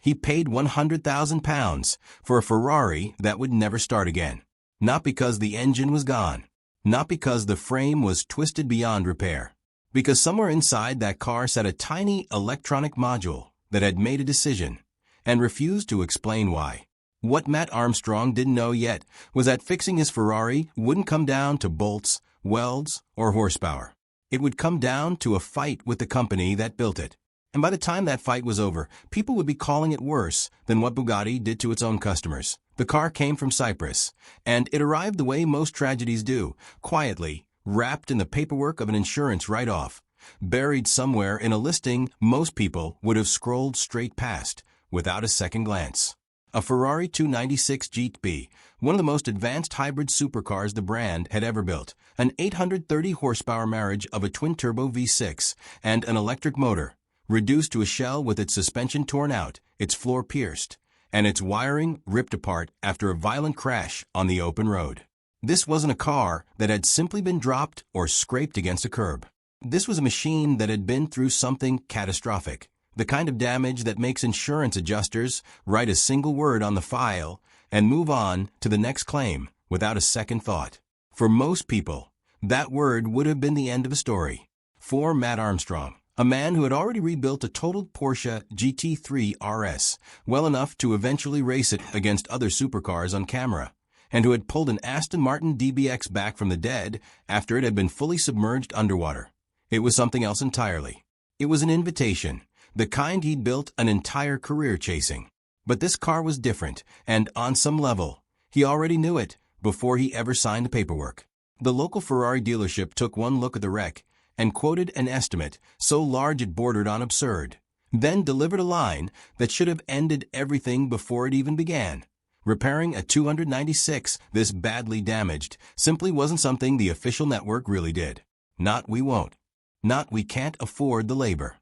He paid £100,000 for a Ferrari that would never start again. Not because the engine was gone. Not because the frame was twisted beyond repair. Because somewhere inside that car sat a tiny electronic module that had made a decision and refused to explain why. What Matt Armstrong didn't know yet was that fixing his Ferrari wouldn't come down to bolts, welds, or horsepower. It would come down to a fight with the company that built it. And by the time that fight was over, people would be calling it worse than what Bugatti did to its own customers. The car came from Cyprus, and it arrived the way most tragedies do, quietly, wrapped in the paperwork of an insurance write-off, buried somewhere in a listing most people would have scrolled straight past, without a second glance. A Ferrari 296 GTB, one of the most advanced hybrid supercars the brand had ever built, an 830 horsepower marriage of a twin-turbo V6 and an electric motor, reduced to a shell with its suspension torn out, its floor pierced, and its wiring ripped apart after a violent crash on the open road. This wasn't a car that had simply been dropped or scraped against a curb. This was a machine that had been through something catastrophic, the kind of damage that makes insurance adjusters write a single word on the file and move on to the next claim without a second thought. For most people, that word would have been the end of a story. For Matt Armstrong, a man who had already rebuilt a totaled Porsche GT3 RS well enough to eventually race it against other supercars on camera, and who had pulled an Aston Martin DBX back from the dead after it had been fully submerged underwater. It was something else entirely. It was an invitation, the kind he'd built an entire career chasing. But this car was different, and on some level, he already knew it before he ever signed the paperwork. The local Ferrari dealership took one look at the wreck and quoted an estimate so large it bordered on absurd, then delivered a line that should have ended everything before it even began. Repairing a 296 this badly damaged simply wasn't something the official network really did. Not we won't. Not we can't afford the labor.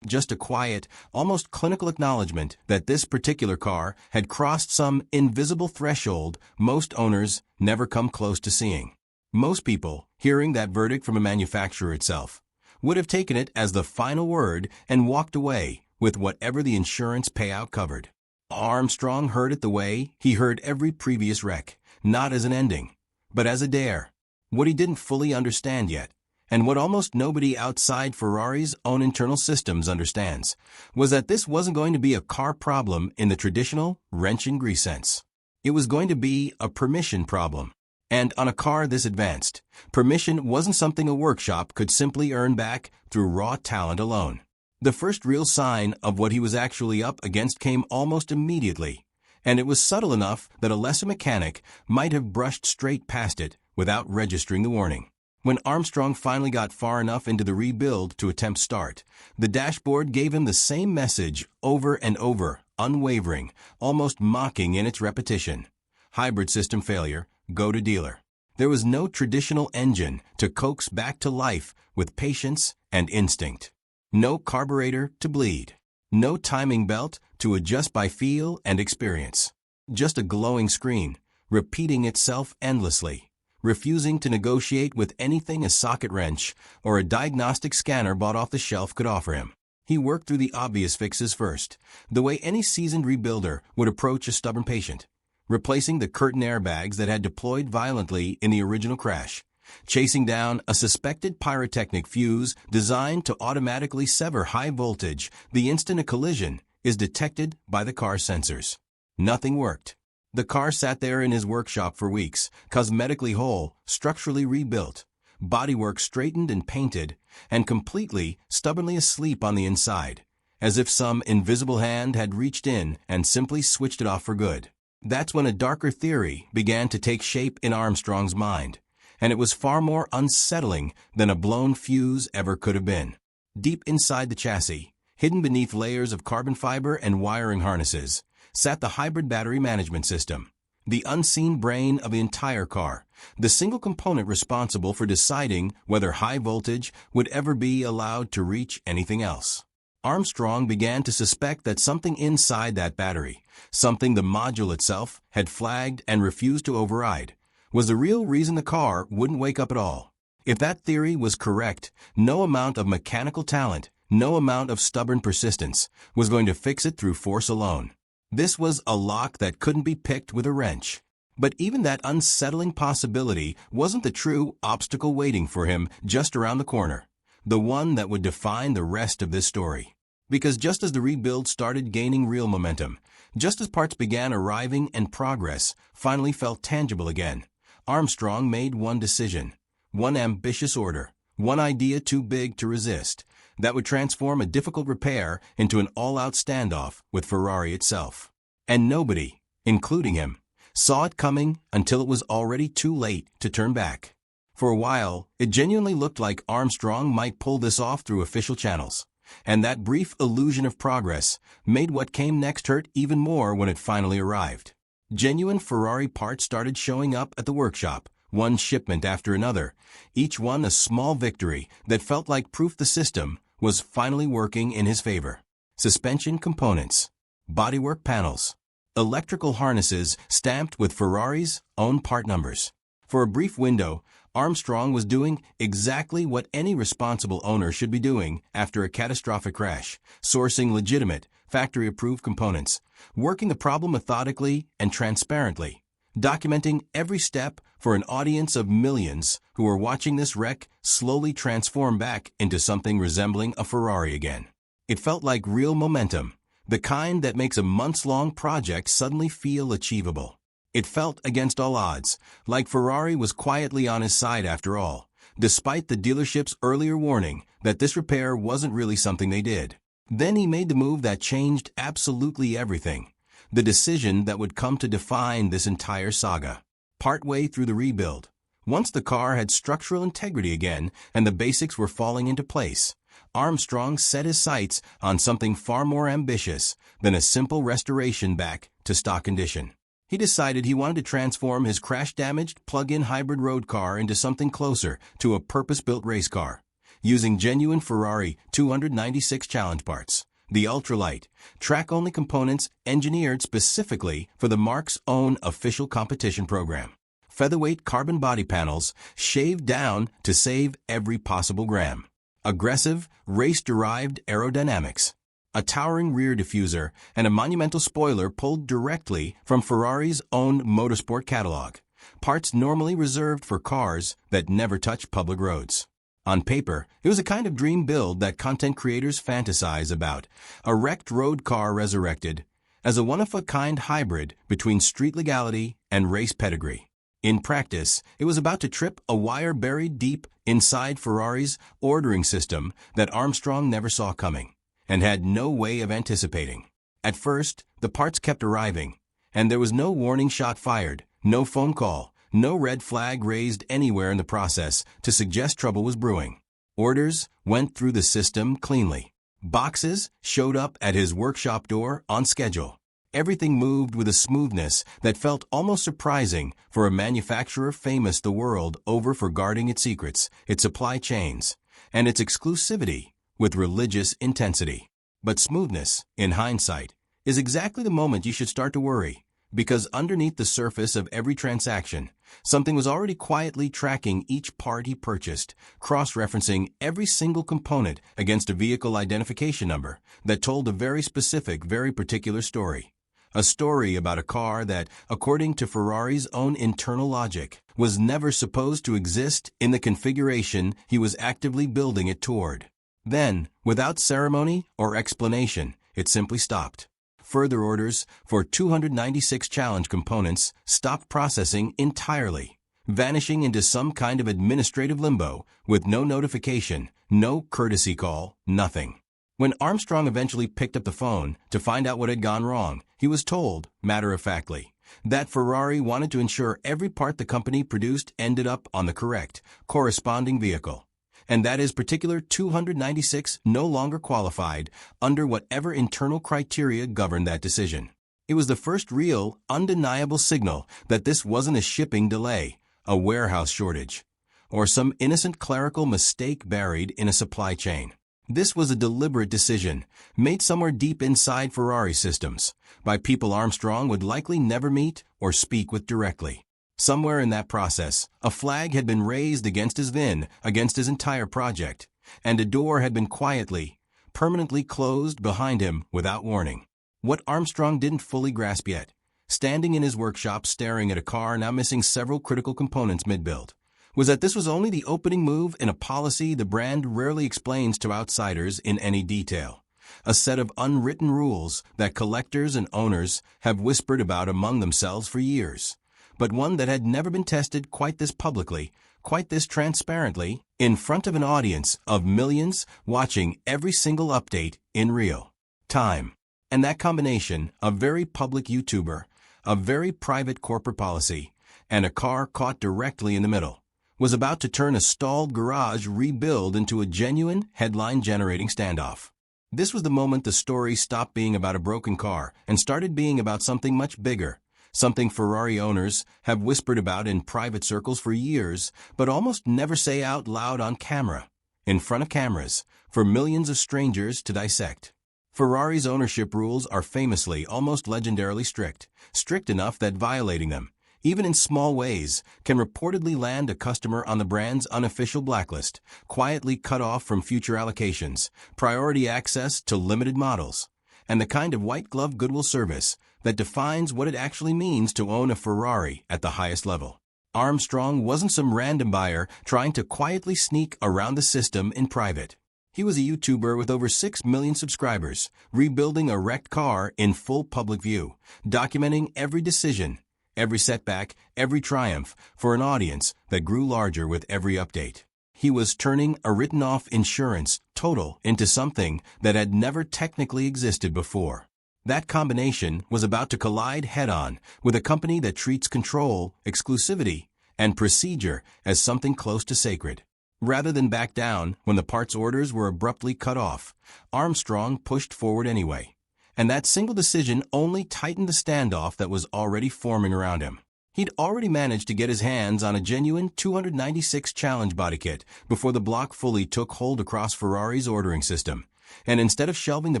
Just a quiet, almost clinical acknowledgement that this particular car had crossed some invisible threshold most owners never come close to seeing. Most people, hearing that verdict from a manufacturer itself, would have taken it as the final word and walked away with whatever the insurance payout covered. Armstrong heard it the way he heard every previous wreck, not as an ending, but as a dare. What he didn't fully understand yet, and what almost nobody outside Ferrari's own internal systems understands, was that this wasn't going to be a car problem in the traditional wrench and grease sense. It was going to be a permission problem. And on a car this advanced, permission wasn't something a workshop could simply earn back through raw talent alone. The first real sign of what he was actually up against came almost immediately, and it was subtle enough that a lesser mechanic might have brushed straight past it without registering the warning. When Armstrong finally got far enough into the rebuild to attempt start, the dashboard gave him the same message over and over, unwavering, almost mocking in its repetition. Hybrid system failure. Go to dealer. There was no traditional engine to coax back to life with patience and instinct. No carburetor to bleed. No timing belt to adjust by feel and experience. Just a glowing screen, repeating itself endlessly, refusing to negotiate with anything a socket wrench or a diagnostic scanner bought off the shelf could offer him. He worked through the obvious fixes first, the way any seasoned rebuilder would approach a stubborn patient. Replacing the curtain airbags that had deployed violently in the original crash, chasing down a suspected pyrotechnic fuse designed to automatically sever high voltage the instant a collision is detected by the car's sensors. Nothing worked. The car sat there in his workshop for weeks, cosmetically whole, structurally rebuilt, bodywork straightened and painted, and completely, stubbornly asleep on the inside, as if some invisible hand had reached in and simply switched it off for good. That's when a darker theory began to take shape in Armstrong's mind, and it was far more unsettling than a blown fuse ever could have been. Deep inside the chassis, hidden beneath layers of carbon fiber and wiring harnesses, sat the hybrid battery management system, the unseen brain of the entire car, the single component responsible for deciding whether high voltage would ever be allowed to reach anything else. Armstrong began to suspect that something inside that battery, something the module itself had flagged and refused to override, was the real reason the car wouldn't wake up at all. If that theory was correct, no amount of mechanical talent, No amount of stubborn persistence was going to fix it through force alone. This was a lock that couldn't be picked with a wrench. But even that unsettling possibility wasn't the true obstacle waiting for him just around the corner, the one that would define the rest of this story. Because just as the rebuild started gaining real momentum, just as parts began arriving and progress finally felt tangible again, Armstrong made one decision, one ambitious order, one idea too big to resist, that would transform a difficult repair into an all-out standoff with Ferrari itself. And nobody, including him, saw it coming until it was already too late to turn back. For a while, it genuinely looked like Armstrong might pull this off through official channels. And that brief illusion of progress made what came next hurt even more when it finally arrived. Genuine Ferrari parts started showing up at the workshop, one shipment after another, each one a small victory that felt like proof the system was finally working in his favor. Suspension components, bodywork panels, electrical harnesses stamped with Ferrari's own part numbers. For a brief window, Armstrong was doing exactly what any responsible owner should be doing after a catastrophic crash, sourcing legitimate, factory-approved components, working the problem methodically and transparently, documenting every step for an audience of millions who were watching this wreck slowly transform back into something resembling a Ferrari again. It felt like real momentum, the kind that makes a months-long project suddenly feel achievable. It felt against all odds, like Ferrari was quietly on his side after all, despite the dealership's earlier warning that this repair wasn't really something they did. Then he made the move that changed absolutely everything, the decision that would come to define this entire saga. Partway through the rebuild, once the car had structural integrity again and the basics were falling into place, Armstrong set his sights on something far more ambitious than a simple restoration back to stock condition. He decided he wanted to transform his crash-damaged plug-in hybrid road car into something closer to a purpose-built race car, using genuine Ferrari 296 challenge parts, the ultralight, track-only components engineered specifically for the marque's own official competition program. Featherweight carbon body panels shaved down to save every possible gram. Aggressive, race-derived aerodynamics. A towering rear diffuser, and a monumental spoiler pulled directly from Ferrari's own motorsport catalog, parts normally reserved for cars that never touch public roads. On paper, it was a kind of dream build that content creators fantasize about, a wrecked road car resurrected as a one-of-a-kind hybrid between street legality and race pedigree. In practice, it was about to trip a wire buried deep inside Ferrari's ordering system that Armstrong never saw coming and had no way of anticipating. At first, the parts kept arriving, and there was no warning shot fired, no phone call, no red flag raised anywhere in the process to suggest trouble was brewing. Orders went through the system cleanly. Boxes showed up at his workshop door on schedule. Everything moved with a smoothness that felt almost surprising for a manufacturer famous the world over for guarding its secrets, its supply chains, and its exclusivity with religious intensity. But smoothness, in hindsight, is exactly the moment you should start to worry, because underneath the surface of every transaction, something was already quietly tracking each part he purchased, cross-referencing every single component against a vehicle identification number that told a very specific, very particular story. A story about a car that, according to Ferrari's own internal logic, was never supposed to exist in the configuration he was actively building it toward. Then, without ceremony or explanation, it simply stopped. Further orders for 296 challenge components stopped processing entirely, vanishing into some kind of administrative limbo with no notification, no courtesy call, nothing. When Armstrong eventually picked up the phone to find out what had gone wrong, he was told, matter-of-factly, that Ferrari wanted to ensure every part the company produced ended up on the correct, corresponding vehicle, and that his particular 296 no longer qualified under whatever internal criteria governed that decision. It was the first real, undeniable signal that this wasn't a shipping delay, a warehouse shortage, or some innocent clerical mistake buried in a supply chain. This was a deliberate decision, made somewhere deep inside Ferrari systems, by people Armstrong would likely never meet or speak with directly. Somewhere in that process, a flag had been raised against his VIN, against his entire project, and a door had been quietly, permanently closed behind him without warning. What Armstrong didn't fully grasp yet, standing in his workshop staring at a car now missing several critical components mid-build, was that this was only the opening move in a policy the brand rarely explains to outsiders in any detail. A set of unwritten rules that collectors and owners have whispered about among themselves for years, but one that had never been tested quite this publicly, quite this transparently, in front of an audience of millions watching every single update in real time. And that combination, a very public YouTuber, a very private corporate policy, and a car caught directly in the middle, was about to turn a stalled garage rebuild into a genuine headline-generating standoff. This was the moment the story stopped being about a broken car and started being about something much bigger, something Ferrari owners have whispered about in private circles for years, but almost never say out loud on camera, in front of cameras, for millions of strangers to dissect. Ferrari's ownership rules are famously almost legendarily strict, strict enough that violating them, even in small ways, can reportedly land a customer on the brand's unofficial blacklist, quietly cut off from future allocations, priority access to limited models, and the kind of white-glove goodwill service that defines what it actually means to own a Ferrari at the highest level. Armstrong wasn't some random buyer trying to quietly sneak around the system in private. He was a YouTuber with over 6 million subscribers, rebuilding a wrecked car in full public view, documenting every decision, every setback, every triumph for an audience that grew larger with every update. He was turning a written-off insurance total into something that had never technically existed before. That combination was about to collide head-on with a company that treats control, exclusivity, and procedure as something close to sacred. Rather than back down when the parts orders were abruptly cut off, Armstrong pushed forward anyway. And that single decision only tightened the standoff that was already forming around him. He'd already managed to get his hands on a genuine 296 Challenge body kit before the block fully took hold across Ferrari's ordering system. And instead of shelving the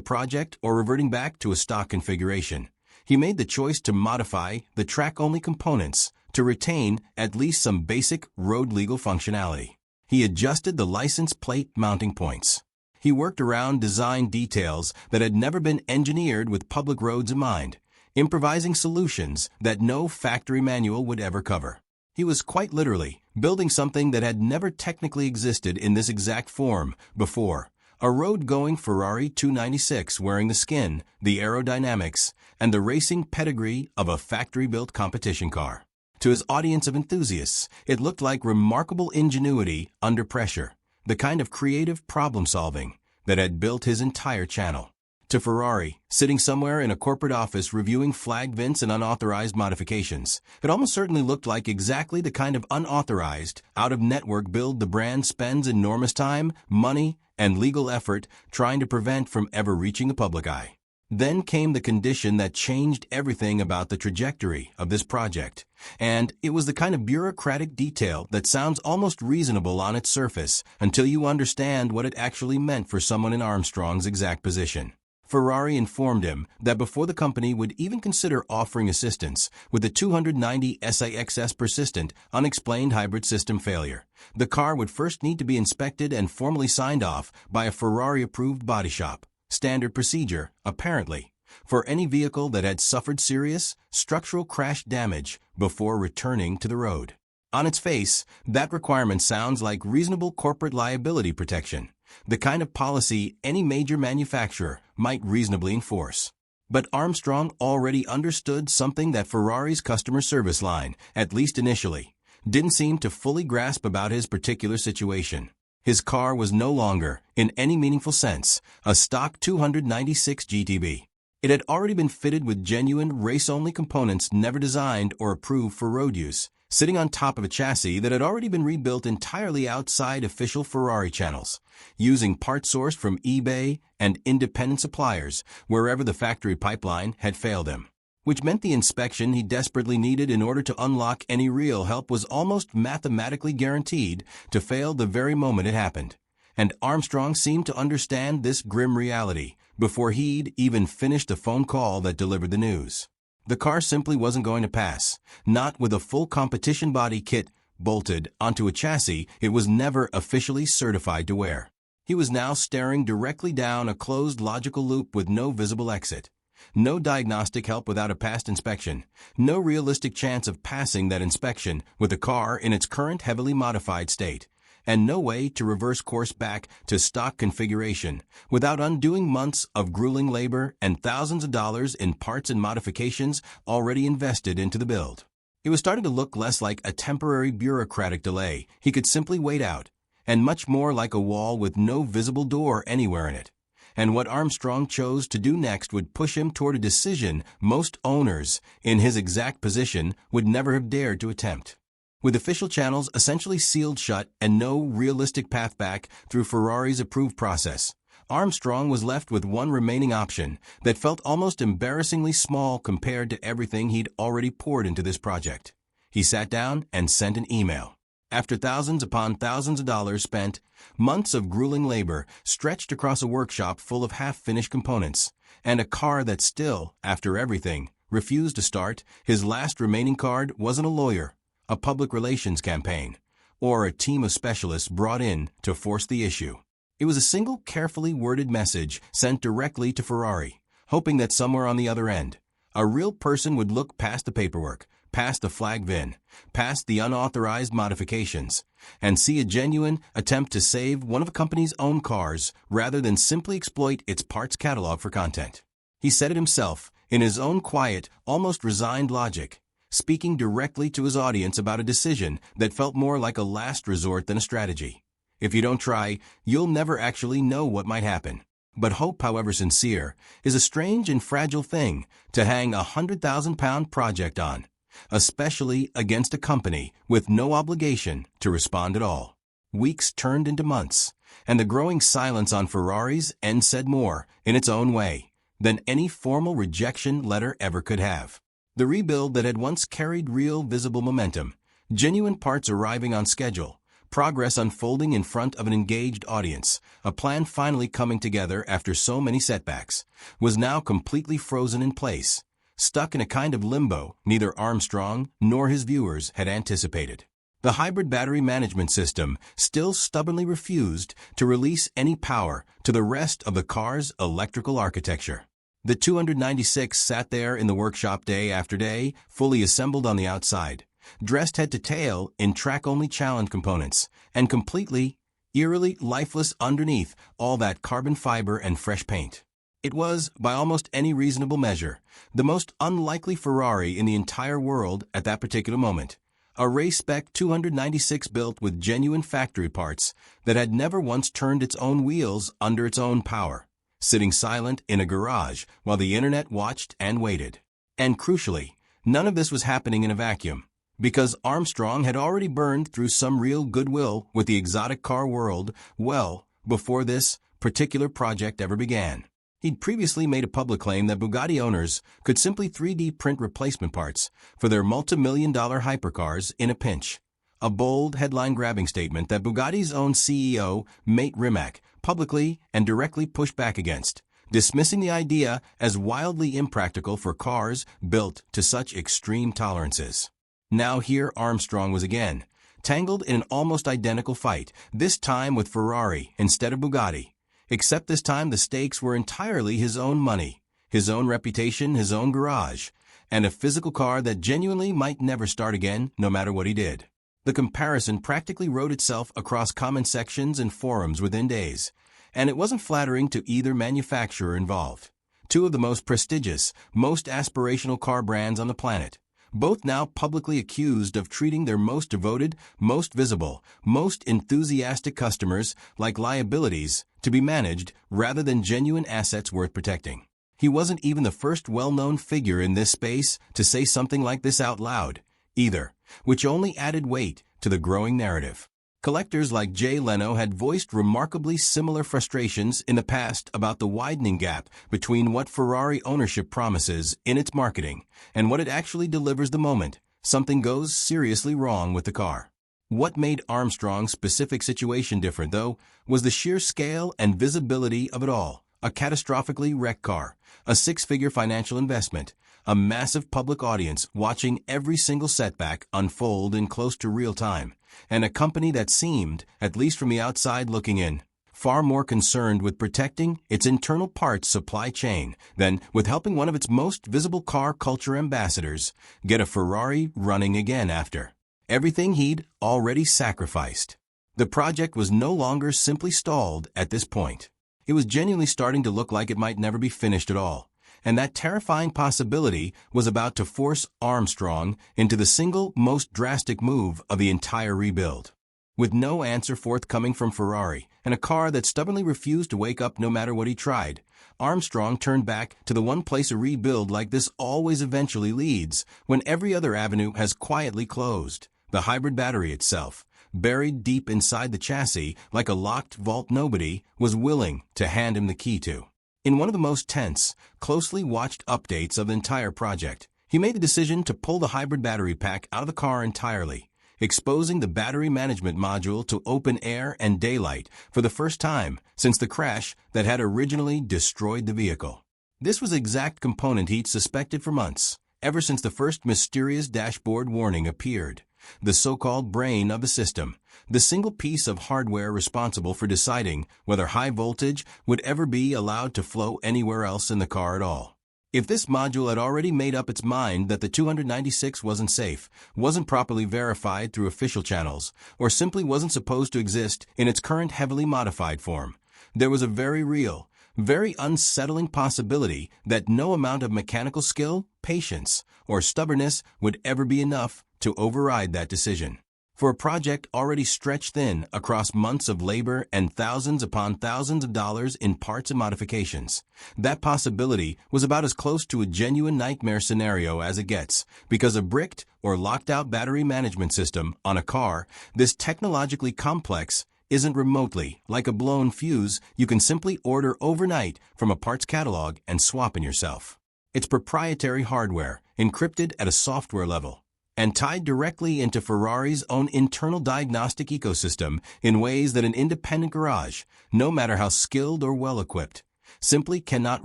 project or reverting back to a stock configuration, he made the choice to modify the track-only components to retain at least some basic road-legal functionality. He adjusted the license plate mounting points. He worked around design details that had never been engineered with public roads in mind, improvising solutions that no factory manual would ever cover. He was quite literally building something that had never technically existed in this exact form before. A road-going Ferrari 296 wearing the skin, the aerodynamics, and the racing pedigree of a factory-built competition car. To his audience of enthusiasts, it looked like remarkable ingenuity under pressure, the kind of creative problem-solving that had built his entire channel. To Ferrari, sitting somewhere in a corporate office reviewing flagged VINs and unauthorized modifications, it almost certainly looked like exactly the kind of unauthorized, out-of-network build the brand spends enormous time, money, and legal effort trying to prevent from ever reaching the public eye. Then came the condition that changed everything about the trajectory of this project, and it was the kind of bureaucratic detail that sounds almost reasonable on its surface until you understand what it actually meant for someone in Armstrong's exact position. Ferrari informed him that before the company would even consider offering assistance with the 290 SIXS persistent, unexplained hybrid system failure, the car would first need to be inspected and formally signed off by a Ferrari-approved body shop. Standard procedure, apparently, for any vehicle that had suffered serious structural crash damage before returning to the road. On its face, that requirement sounds like reasonable corporate liability protection, the kind of policy any major manufacturer might reasonably enforce. But Armstrong already understood something that Ferrari's customer service line, at least initially, didn't seem to fully grasp about his particular situation. His car was no longer, in any meaningful sense, a stock 296 GTB. It had already been fitted with genuine race-only components never designed or approved for road use, sitting on top of a chassis that had already been rebuilt entirely outside official Ferrari channels, using parts sourced from eBay and independent suppliers wherever the factory pipeline had failed him. Which meant the inspection he desperately needed in order to unlock any real help was almost mathematically guaranteed to fail the very moment it happened. And Armstrong seemed to understand this grim reality before he'd even finished the phone call that delivered the news. The car simply wasn't going to pass, not with a full competition body kit bolted onto a chassis it was never officially certified to wear. He was now staring directly down a closed logical loop with no visible exit. No diagnostic help without a past inspection. No realistic chance of passing that inspection with the car in its current heavily modified state. And no way to reverse course back to stock configuration without undoing months of grueling labor and thousands of dollars in parts and modifications already invested into the build. It was starting to look less like a temporary bureaucratic delay he could simply wait out, and much more like a wall with no visible door anywhere in it. And what Armstrong chose to do next would push him toward a decision most owners in his exact position would never have dared to attempt. With official channels essentially sealed shut and no realistic path back through Ferrari's approved process, Armstrong was left with one remaining option that felt almost embarrassingly small compared to everything he'd already poured into this project. He sat down and sent an email. After thousands upon thousands of dollars spent, months of grueling labor stretched across a workshop full of half-finished components, and a car that still, after everything, refused to start, his last remaining card wasn't a lawyer, a public relations campaign, or a team of specialists brought in to force the issue. It was a single carefully worded message sent directly to Ferrari, hoping that somewhere on the other end, a real person would look past the paperwork, past the flag VIN, past the unauthorized modifications, and see a genuine attempt to save one of a company's own cars rather than simply exploit its parts catalog for content. He said it himself, in his own quiet, almost resigned logic, speaking directly to his audience about a decision that felt more like a last resort than a strategy. If you don't try, you'll never actually know what might happen. But hope, however sincere, is a strange and fragile thing to hang a 100,000-pound project on, especially against a company with no obligation to respond at all. Weeks turned into months, and the growing silence on Ferrari's end said more, in its own way, than any formal rejection letter ever could have. The rebuild that had once carried real visible momentum, genuine parts arriving on schedule, progress unfolding in front of an engaged audience, a plan finally coming together after so many setbacks, was now completely frozen in place, stuck in a kind of limbo neither Armstrong nor his viewers had anticipated. The hybrid battery management system still stubbornly refused to release any power to the rest of the car's electrical architecture. The 296 sat there in the workshop day after day, fully assembled on the outside, dressed head to tail in track-only challenge components, and completely, eerily lifeless underneath all that carbon fiber and fresh paint. It was, by almost any reasonable measure, the most unlikely Ferrari in the entire world at that particular moment. A race-spec 296 built with genuine factory parts that had never once turned its own wheels under its own power, sitting silent in a garage while the internet watched and waited. And crucially, none of this was happening in a vacuum, because Armstrong had already burned through some real goodwill with the exotic car world well before this particular project ever began. He'd previously made a public claim that Bugatti owners could simply 3D print replacement parts for their multi-million-dollar hypercars in a pinch. A bold, headline-grabbing statement that Bugatti's own CEO, Mate Rimac, publicly and directly pushed back against, dismissing the idea as wildly impractical for cars built to such extreme tolerances. Now here Armstrong was again, tangled in an almost identical fight, this time with Ferrari instead of Bugatti. Except this time the stakes were entirely his own money, his own reputation, his own garage, and a physical car that genuinely might never start again no matter what he did. The comparison practically wrote itself across comment sections and forums within days, and it wasn't flattering to either manufacturer involved. Two of the most prestigious, most aspirational car brands on the planet, both now publicly accused of treating their most devoted, most visible, most enthusiastic customers like liabilities to be managed rather than genuine assets worth protecting. He wasn't even the first well-known figure in this space to say something like this out loud, either, which only added weight to the growing narrative. Collectors like Jay Leno had voiced remarkably similar frustrations in the past about the widening gap between what Ferrari ownership promises in its marketing and what it actually delivers the moment something goes seriously wrong with the car. What made Armstrong's specific situation different, though, was the sheer scale and visibility of it all. A catastrophically wrecked car, a six-figure financial investment, a massive public audience watching every single setback unfold in close to real time, and a company that seemed, at least from the outside looking in, far more concerned with protecting its internal parts supply chain than with helping one of its most visible car culture ambassadors get a Ferrari running again after everything he'd already sacrificed. The project was no longer simply stalled at this point. It was genuinely starting to look like it might never be finished at all, and that terrifying possibility was about to force Armstrong into the single most drastic move of the entire rebuild. With no answer forthcoming from Ferrari, and a car that stubbornly refused to wake up no matter what he tried, Armstrong turned back to the one place a rebuild like this always eventually leads, when every other avenue has quietly closed: the hybrid battery itself, buried deep inside the chassis like a locked vault nobody was willing to hand him the key to. In one of the most tense, closely watched updates of the entire project, he made the decision to pull the hybrid battery pack out of the car entirely, exposing the battery management module to open air and daylight for the first time since the crash that had originally destroyed the vehicle. This was the exact component he'd suspected for months, ever since the first mysterious dashboard warning appeared. The so-called brain of the system, the single piece of hardware responsible for deciding whether high voltage would ever be allowed to flow anywhere else in the car at all. If this module had already made up its mind that the 296 wasn't safe, wasn't properly verified through official channels, or simply wasn't supposed to exist in its current heavily modified form, there was a very real, very unsettling possibility that no amount of mechanical skill, patience, or stubbornness would ever be enough to override that decision. For a project already stretched thin across months of labor and thousands upon thousands of dollars in parts and modifications, that possibility was about as close to a genuine nightmare scenario as it gets, because a bricked or locked-out battery management system on a car this technologically complex isn't remotely like a blown fuse you can simply order overnight from a parts catalog and swap in yourself. It's proprietary hardware, encrypted at a software level, and tied directly into Ferrari's own internal diagnostic ecosystem in ways that an independent garage, no matter how skilled or well-equipped, simply cannot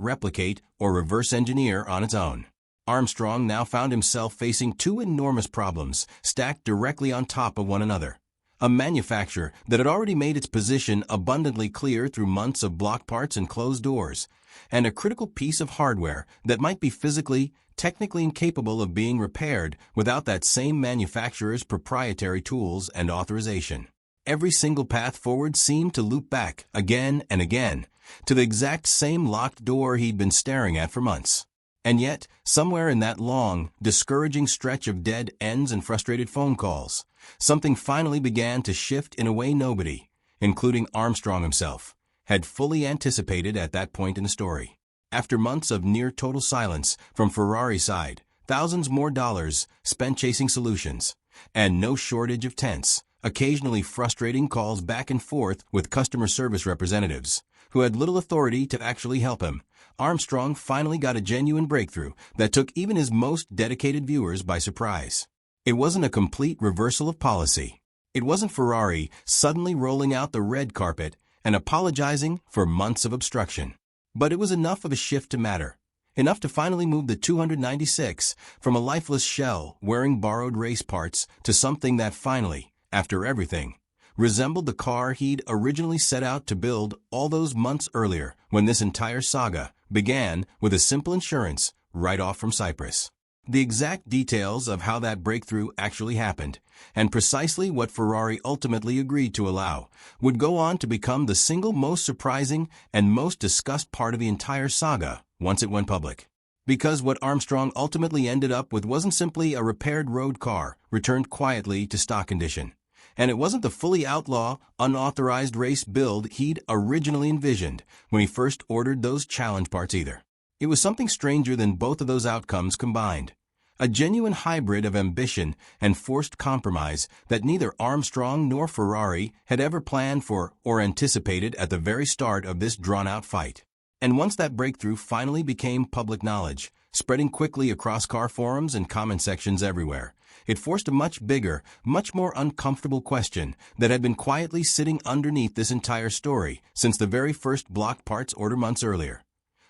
replicate or reverse engineer on its own. Armstrong now found himself facing two enormous problems stacked directly on top of one another: a manufacturer that had already made its position abundantly clear through months of block parts and closed doors, and a critical piece of hardware that might be physically, technically incapable of being repaired without that same manufacturer's proprietary tools and authorization. Every single path forward seemed to loop back, again and again, to the exact same locked door he'd been staring at for months. And yet, somewhere in that long, discouraging stretch of dead ends and frustrated phone calls, something finally began to shift in a way nobody, including Armstrong himself, had fully anticipated at that point in the story. After months of near-total silence from Ferrari's side, thousands more dollars spent chasing solutions, and no shortage of tense, occasionally frustrating calls back and forth with customer service representatives, who had little authority to actually help him, Armstrong finally got a genuine breakthrough that took even his most dedicated viewers by surprise. It wasn't a complete reversal of policy. It wasn't Ferrari suddenly rolling out the red carpet and apologizing for months of obstruction. But it was enough of a shift to matter, enough to finally move the 296 from a lifeless shell wearing borrowed race parts to something that finally, after everything, resembled the car he'd originally set out to build all those months earlier when this entire saga began with a simple insurance write-off from Cyprus. The exact details of how that breakthrough actually happened, and precisely what Ferrari ultimately agreed to allow, would go on to become the single most surprising and most discussed part of the entire saga once it went public. Because what Armstrong ultimately ended up with wasn't simply a repaired road car returned quietly to stock condition, and it wasn't the fully outlaw, unauthorized race build he'd originally envisioned when he first ordered those challenge parts either. It was something stranger than both of those outcomes combined. A genuine hybrid of ambition and forced compromise that neither Armstrong nor Ferrari had ever planned for or anticipated at the very start of this drawn-out fight. And once that breakthrough finally became public knowledge, spreading quickly across car forums and comment sections everywhere, it forced a much bigger, much more uncomfortable question that had been quietly sitting underneath this entire story since the very first block parts order months earlier.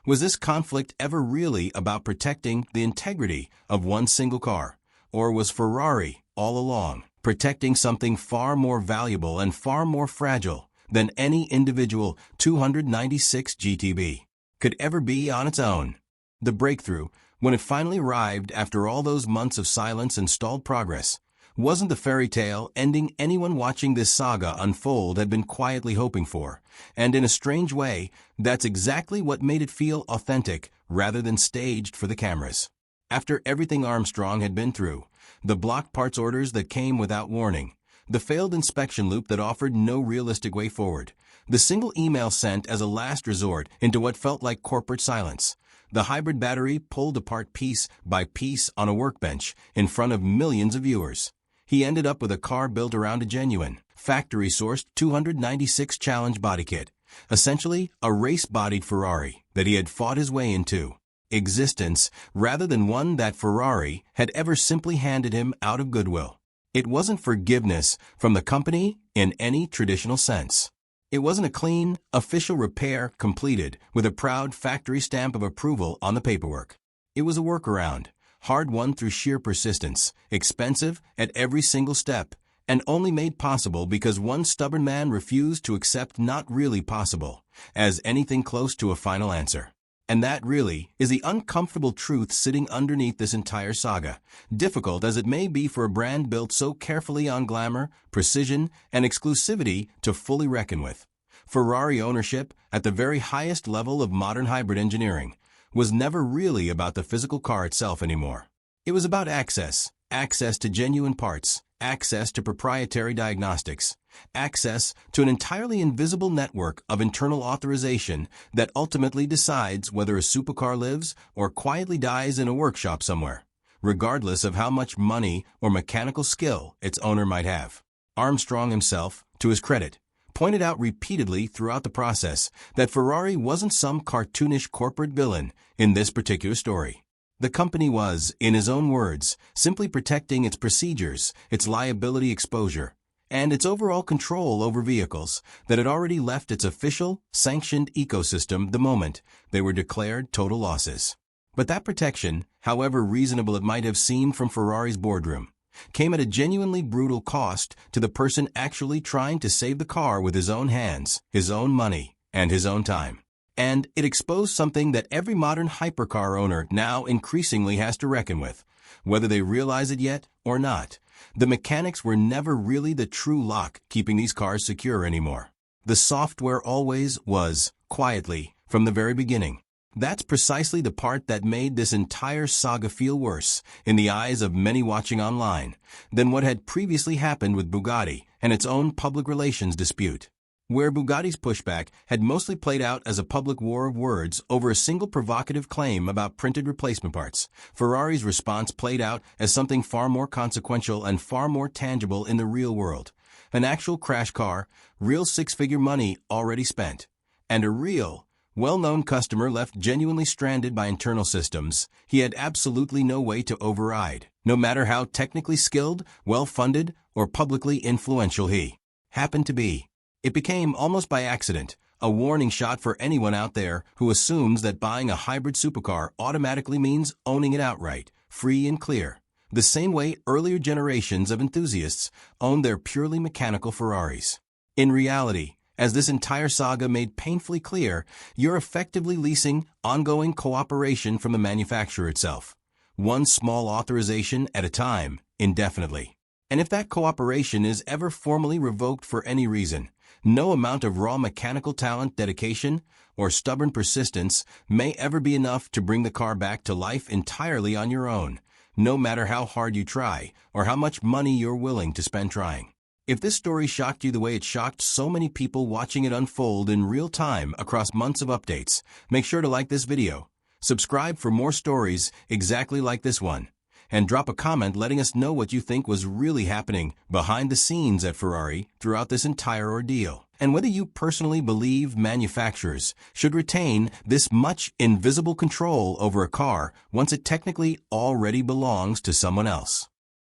Was this conflict ever really about protecting the integrity of one single car, or was Ferrari, all along, protecting something far more valuable and far more fragile than any individual 296 GTB could ever be on its own. The breakthrough, when it finally arrived after all those months of silence and stalled progress, wasn't the fairy tale ending anyone watching this saga unfold had been quietly hoping for, and in a strange way, that's exactly what made it feel authentic rather than staged for the cameras. After everything Armstrong had been through, the blocked parts orders that came without warning, the failed inspection loop that offered no realistic way forward, the single email sent as a last resort into what felt like corporate silence, the hybrid battery pulled apart piece by piece on a workbench in front of millions of viewers, he ended up with a car built around a genuine, factory-sourced 296 Challenge body kit, essentially a race-bodied Ferrari that he had fought his way into existence rather than one that Ferrari had ever simply handed him out of goodwill. It wasn't forgiveness from the company in any traditional sense. It wasn't a clean, official repair completed with a proud factory stamp of approval on the paperwork. It was a workaround, hard-won through sheer persistence, expensive at every single step, and only made possible because one stubborn man refused to accept not really possible as anything close to a final answer. And that really is the uncomfortable truth sitting underneath this entire saga, difficult as it may be for a brand built so carefully on glamour, precision, and exclusivity to fully reckon with. Ferrari ownership, at the very highest level of modern hybrid engineering, was never really about the physical car itself anymore. It was about access to genuine parts, access to proprietary diagnostics, access to an entirely invisible network of internal authorization that ultimately decides whether a supercar lives or quietly dies in a workshop somewhere, regardless of how much money or mechanical skill its owner might have. Armstrong himself, to his credit, pointed out repeatedly throughout the process that Ferrari wasn't some cartoonish corporate villain in this particular story. The company was, in his own words, simply protecting its procedures, its liability exposure, and its overall control over vehicles that had already left its official, sanctioned ecosystem the moment they were declared total losses. But that protection, however reasonable it might have seemed from Ferrari's boardroom, came at a genuinely brutal cost to the person actually trying to save the car with his own hands, his own money, and his own time. And it exposed something that every modern hypercar owner now increasingly has to reckon with, whether they realize it yet or not. The mechanics were never really the true lock keeping these cars secure anymore. The software always was, quietly, from the very beginning. That's precisely the part that made this entire saga feel worse, in the eyes of many watching online, than what had previously happened with Bugatti and its own public relations dispute. Where Bugatti's pushback had mostly played out as a public war of words over a single provocative claim about printed replacement parts, Ferrari's response played out as something far more consequential and far more tangible in the real world. An actual crash car, real six-figure money already spent, and a real, well-known customer left genuinely stranded by internal systems he had absolutely no way to override, no matter how technically skilled, well-funded, or publicly influential he happened to be. It became, almost by accident, a warning shot for anyone out there who assumes that buying a hybrid supercar automatically means owning it outright, free and clear, the same way earlier generations of enthusiasts owned their purely mechanical Ferraris. In reality, as this entire saga made painfully clear, you're effectively leasing ongoing cooperation from the manufacturer itself, one small authorization at a time, indefinitely. And if that cooperation is ever formally revoked for any reason, no amount of raw mechanical talent, dedication, or stubborn persistence may ever be enough to bring the car back to life entirely on your own, no matter how hard you try or how much money you're willing to spend trying. If this story shocked you the way it shocked so many people watching it unfold in real time across months of updates, make sure to like this video, subscribe for more stories exactly like this one, and drop a comment letting us know what you think was really happening behind the scenes at Ferrari throughout this entire ordeal, and whether you personally believe manufacturers should retain this much invisible control over a car once it technically already belongs to someone else.